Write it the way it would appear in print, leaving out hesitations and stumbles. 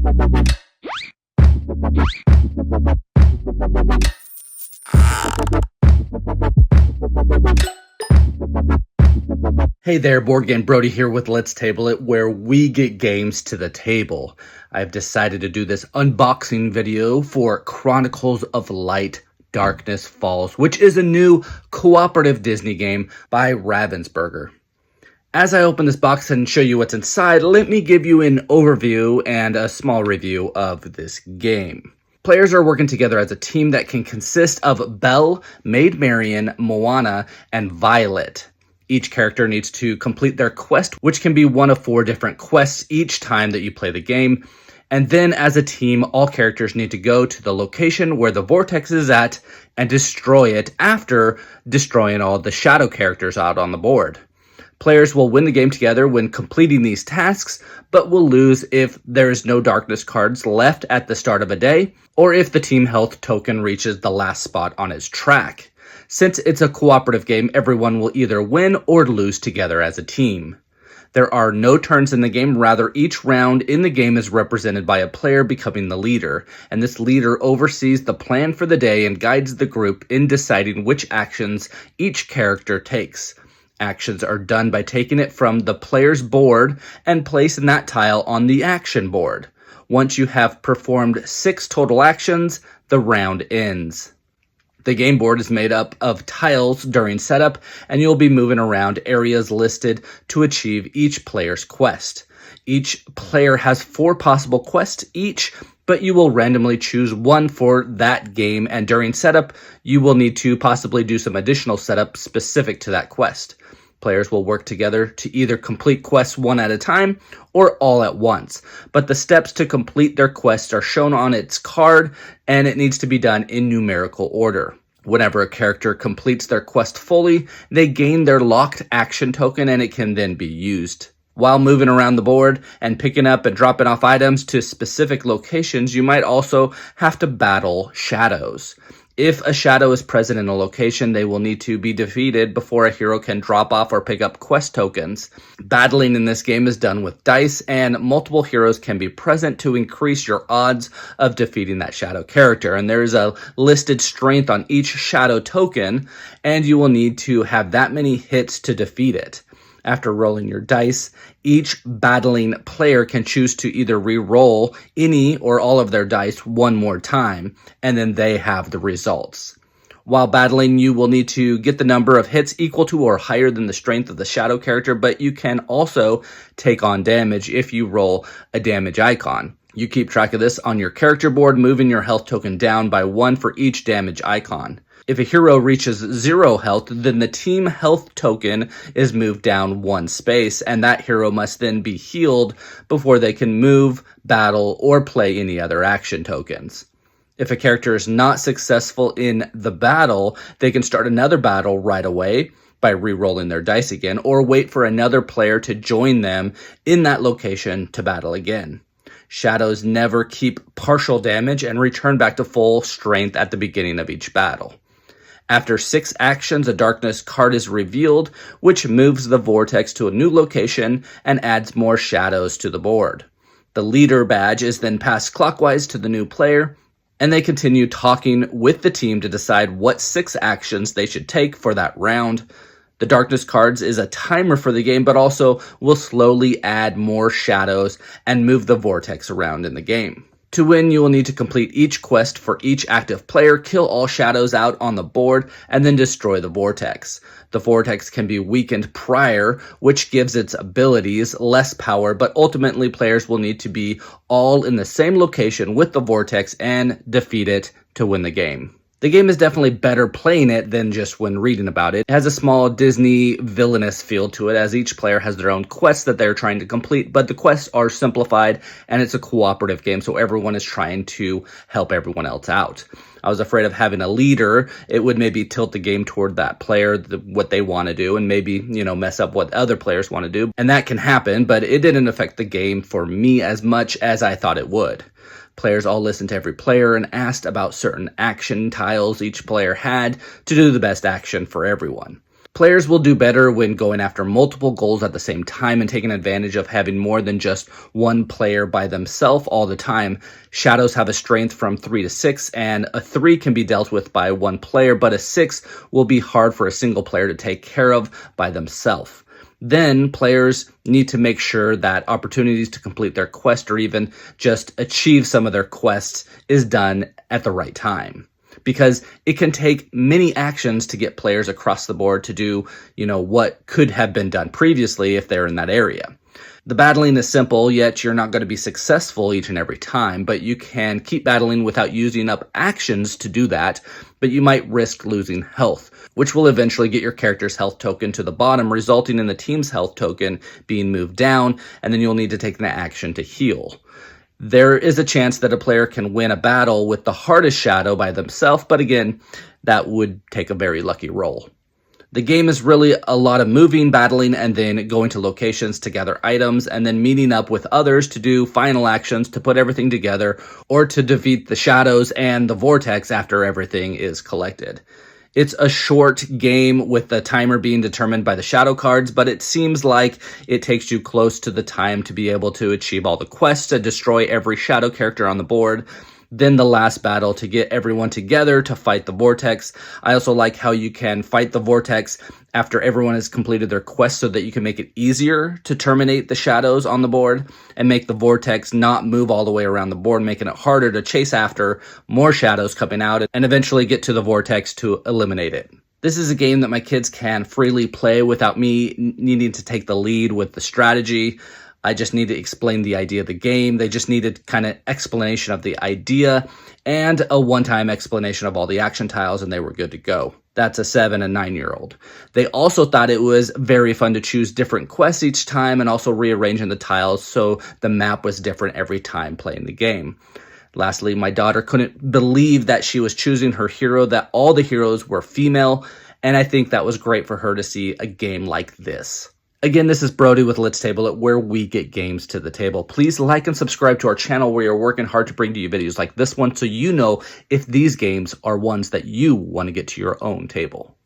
Hey there, Board Game Brody here with Let's Table It, where we get games to the table. I've decided to do this unboxing video for Chronicles of Light, Darkness Falls, which is a new cooperative Disney game by Ravensburger. As I open this box and show you what's inside, let me give you an overview and a small review of this game. Players are working together as a team that can consist of Belle, Maid Marian, Moana, and Violet. Each character needs to complete their quest, which can be one of 4 different quests each time that you play the game. And then as a team, all characters need to go to the location where the vortex is at and destroy it after destroying all the shadow characters out on the board. Players will win the game together when completing these tasks, but will lose if there is no darkness cards left at the start of a day, or if the team health token reaches the last spot on its track. Since it's a cooperative game, everyone will either win or lose together as a team. There are no turns in the game, rather each round in the game is represented by a player becoming the leader, and this leader oversees the plan for the day and guides the group in deciding which actions each character takes. Actions are done by taking it from the player's board and placing that tile on the action board. Once you have performed 6 total actions, the round ends. The game board is made up of tiles during setup, and you'll be moving around areas listed to achieve each player's quest. Each player has 4 possible quests each, but you will randomly choose one for that game, and during setup, you will need to possibly do some additional setup specific to that quest. Players will work together to either complete quests one at a time or all at once, but the steps to complete their quests are shown on its card, and it needs to be done in numerical order. Whenever a character completes their quest fully, they gain their locked action token, and it can then be used. While moving around the board and picking up and dropping off items to specific locations, you might also have to battle shadows. If a shadow is present in a location, they will need to be defeated before a hero can drop off or pick up quest tokens. Battling in this game is done with dice, and multiple heroes can be present to increase your odds of defeating that shadow character. And there is a listed strength on each shadow token, and you will need to have that many hits to defeat it. After rolling your dice, each battling player can choose to either re-roll any or all of their dice one more time, and then they have the results. While battling, you will need to get the number of hits equal to or higher than the strength of the shadow character, but you can also take on damage if you roll a damage icon. You keep track of this on your character board, moving your health token down by 1 for each damage icon. If a hero reaches 0 health, then the team health token is moved down 1 space, and that hero must then be healed before they can move, battle, or play any other action tokens. If a character is not successful in the battle, they can start another battle right away by re-rolling their dice again, or wait for another player to join them in that location to battle again. Shadows never keep partial damage and return back to full strength at the beginning of each battle. After 6 actions, a darkness card is revealed, which moves the vortex to a new location and adds more shadows to the board. The leader badge is then passed clockwise to the new player, and they continue talking with the team to decide what 6 actions they should take for that round. The darkness cards is a timer for the game, but also will slowly add more shadows and move the vortex around in the game. To win, you will need to complete each quest for each active player, kill all shadows out on the board, and then destroy the vortex. The vortex can be weakened prior, which gives its abilities less power, but ultimately players will need to be all in the same location with the vortex and defeat it to win the game. The game is definitely better playing it than just when reading about it. It has a small Disney villainous feel to it, as each player has their own quests that they're trying to complete, but the quests are simplified, and it's a cooperative game, so everyone is trying to help everyone else out. I was afraid of having a leader. It would maybe tilt the game toward that player, what they want to do, and maybe, mess up what other players want to do. And that can happen, but it didn't affect the game for me as much as I thought it would. Players all listened to every player and asked about certain action tiles each player had to do the best action for everyone. Players will do better when going after multiple goals at the same time and taking advantage of having more than just one player by themselves all the time. Shadows have a strength from 3 to 6, and a 3 can be dealt with by one player, but a 6 will be hard for a single player to take care of by themselves. Then players need to make sure that opportunities to complete their quest or even just achieve some of their quests is done at the right time, because it can take many actions to get players across the board to do, what could have been done previously if they're in that area. The battling is simple, yet you're not going to be successful each and every time, but you can keep battling without using up actions to do that, but you might risk losing health, which will eventually get your character's health token to the bottom, resulting in the team's health token being moved down, and then you'll need to take an action to heal. There is a chance that a player can win a battle with the hardest shadow by themselves, but again, that would take a very lucky roll. The game is really a lot of moving, battling, and then going to locations to gather items, and then meeting up with others to do final actions to put everything together, or to defeat the shadows and the vortex after everything is collected. It's a short game with the timer being determined by the shadow cards, but it seems like it takes you close to the time to be able to achieve all the quests to destroy every shadow character on the board. Then the last battle to get everyone together to fight the vortex. I also like how you can fight the vortex after everyone has completed their quest so that you can make it easier to terminate the shadows on the board and make the vortex not move all the way around the board, making it harder to chase after more shadows coming out and eventually get to the vortex to eliminate it. This is a game that my kids can freely play without me needing to take the lead with the strategy. I just need to explain the idea of the game. They just needed kind of explanation of the idea and a one-time explanation of all the action tiles, and they were good to go. That's a 7 and 9-year-old. They also thought it was very fun to choose different quests each time and also rearranging the tiles so the map was different every time playing the game. Lastly, my daughter couldn't believe that she was choosing her hero, that all the heroes were female, and I think that was great for her to see a game like this. Again, this is Brody with Let's Table It, where we get games to the table. Please like and subscribe to our channel. We are working hard to bring to you videos like this one so you know if these games are ones that you want to get to your own table.